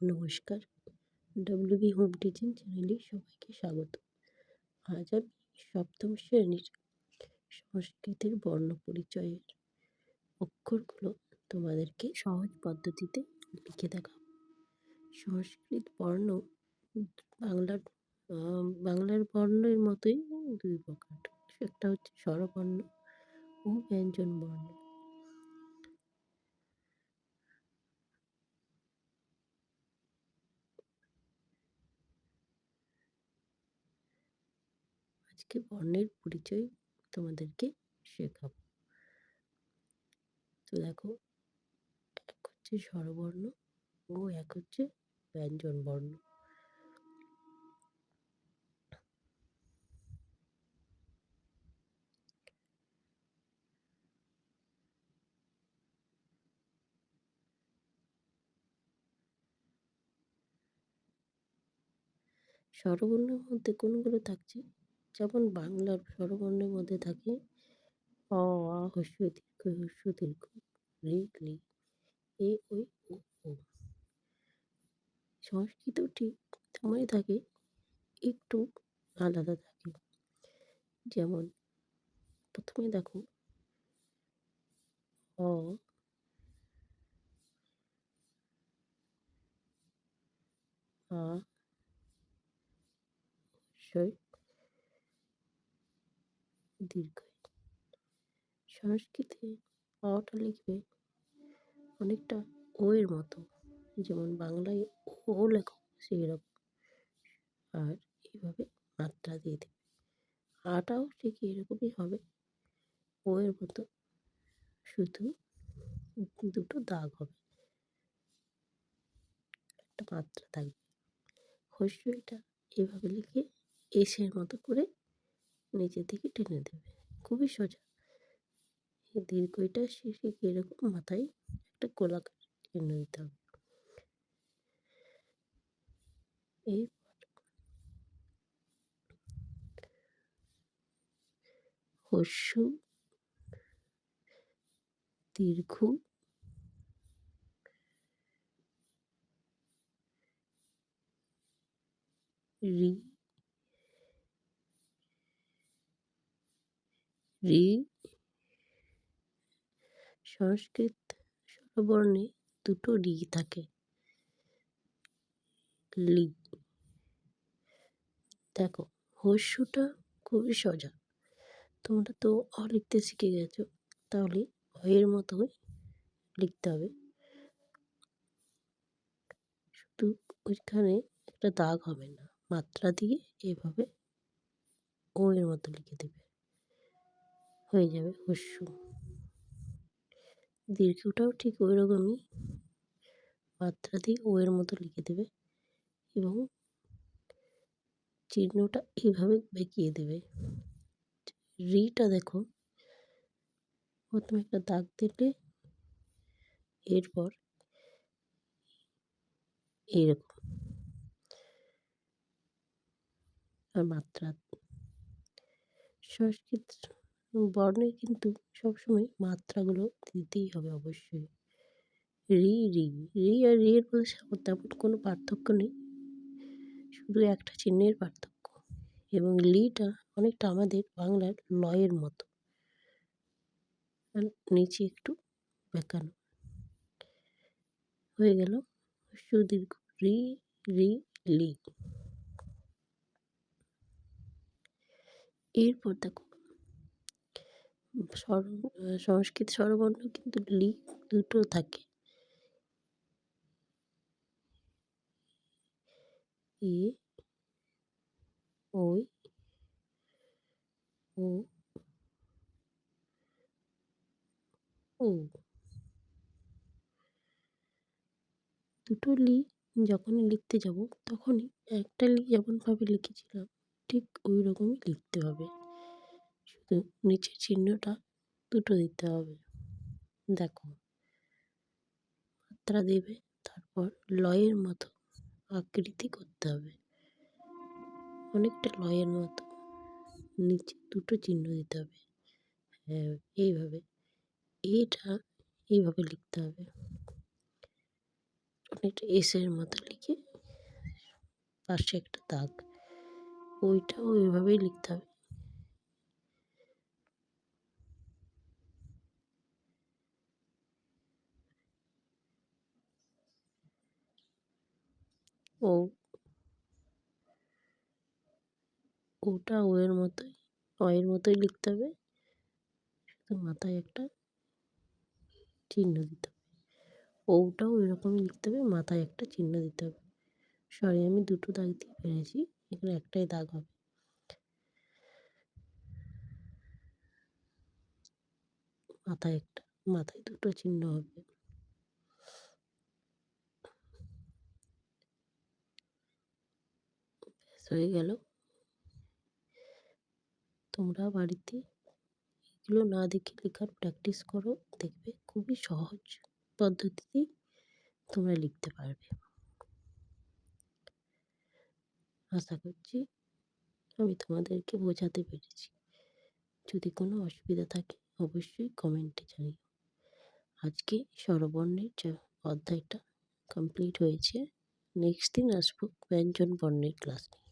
নমস্কার, WB home teaching চ্যানেলে সবাইকে স্বাগত। আজ আমি সপ্তম শ্রেণীর সংস্কৃতের বর্ণ পরিচয়ের অক্ষরগুলো তোমাদেরকে সহজ পদ্ধতিতে লিখে দেখাবো। সংস্কৃত বর্ণ বাংলার বাংলার বর্ণের মতোই দুই প্রকার। একটা হচ্ছে স্বরবর্ণ ও ব্যঞ্জন বর্ণ। আজকে বর্ণের পরিচয় তোমাদেরকে শেখাবো। তো দেখো, এক হচ্ছে স্বরবর্ণ ও এক হচ্ছে ব্যঞ্জন বর্ণ। স্বরবর্ণের মধ্যে কোনগুলো থাকছে, যেমন বাংলার স্বরবর্ণের মধ্যে থাকে অ, আ, হস্য দীর্ঘ, হস্য দীর্ঘ, রে, লি, এ, ওই, ও, ও। সংস্কৃত ঠিক তেমনই থাকে, একটু আলাদা থাকে। যেমন প্রথমে দেখো অ, আ, হস্যই দীর্ঘ। সংস্কৃতে অটা লিখবে অনেকটা ও এর মতো, যেমন বাংলায় ও লেখো সেই রকম, আর এইভাবে মাত্রা দিয়ে দেবে। আটাও ঠিক এরকমই হবে, ও এর মতো, শুধু দুটো দাগ হবে, একটা মাত্রা থাকবে। হস্যইটা এভাবে লিখে এসের মতো করে নিচে থেকে টেনে দেবে, খুবই সোজা। এই দীর্ঘইটা শেষে এরকম মাথায় একটা গোলাকার চিহ্ন দিতে হবে। এই হস্য দীর্ঘ রি, রি। সংস্কৃত স্বরবর্ণে দুটো রি থাকে, লি। দেখো, হস্যটা খুবই সোজা, তোমরা তো অ লিখতে শিখে গেছো, তাহলে অ এর মতোই লিখতে হবে, শুধু ওইখানে একটা দাগ হবে না, মাত্রা দিয়ে এভাবে ও এর মতো লিখে দেবে, হয়ে যাবে হস্য। দীর্ঘটাও ঠিক ওই রকমই, মাত্রা দিয়ে ও এর মতো লিখে দেবে এবং চিহ্নটা এইভাবে বেঁকিয়ে দেবে। রিটা দেখো, প্রথমে একটা দাগ দিলে এরপর এইরকম, আর মাত্রা। সংস্কৃত বর্ণে কিন্তু সবসময় মাত্রাগুলো দিতেই হবে অবশ্যই। রি, রি, রি আর রি এর মধ্যে তেমন কোনো পার্থক্য নেই, শুধু একটা চিহ্নের পার্থক্য। এবং লিটা অনেকটা আমাদের বাংলার লয়ের মতো, আর নিচে একটু বেঁকানো। হয়ে গেল সুদীর্ঘ রি, রি, লি। এরপর দেখো, সংস্কৃত স্বরবর্ণ কিন্তু লি দুটো থাকে, এ, ওই, ও, ও। দুটো লি যখনই লিখতে যাব, তখনই একটা লি যেমনভাবে লিখেছিলাম ঠিক ওই রকমই লিখতে হবে, শুধু নিচের চিহ্নটা দুটো দিতে হবে। দেখো, মাত্রা দেবে, তারপর লয়ের মতো আকৃতি করতে হবে, অনেকটা লয়ের মতো, নিচে দুটো চিহ্ন দিতে হবে। হ্যাঁ, এইভাবে, এটা এইভাবে লিখতে হবে, একটা এসের মতো লিখে পাশে একটা দাগ, ওইটাও এভাবেই লিখতে হবে। ও ওটা ও এর মতোই, এর মতোই লিখতে হবে, শুধু মাথায় একটা চিহ্ন দিতে হবে। ওটাও এরকমই লিখতে হবে, মাথায় একটা চিহ্ন দিতে হবে। সরি, আমি দুটো দাগ দিয়ে ফেলেছি, এখানে একটাই দাগ হবে। মাথায় একটা, মাথায় দুটো চিহ্ন হবে। ব্যাস হয়ে গেল। তোমরা বাড়িতে এগুলো না দেখে লেখার প্র্যাকটিস করো, দেখবে খুবই সহজ পদ্ধতিতেই তোমরা লিখতে পারবে। আশা করছি আমি তোমাদেরকে বোঝাতে পেরেছি। যদি কোনো অসুবিধা থাকে অবশ্যই কমেন্টে জানিও। আজকে স্বরবর্ণের অধ্যায়টা কমপ্লিট হয়েছে। নেক্সট দিন আসবো ব্যঞ্জন বর্ণের ক্লাস নিয়ে।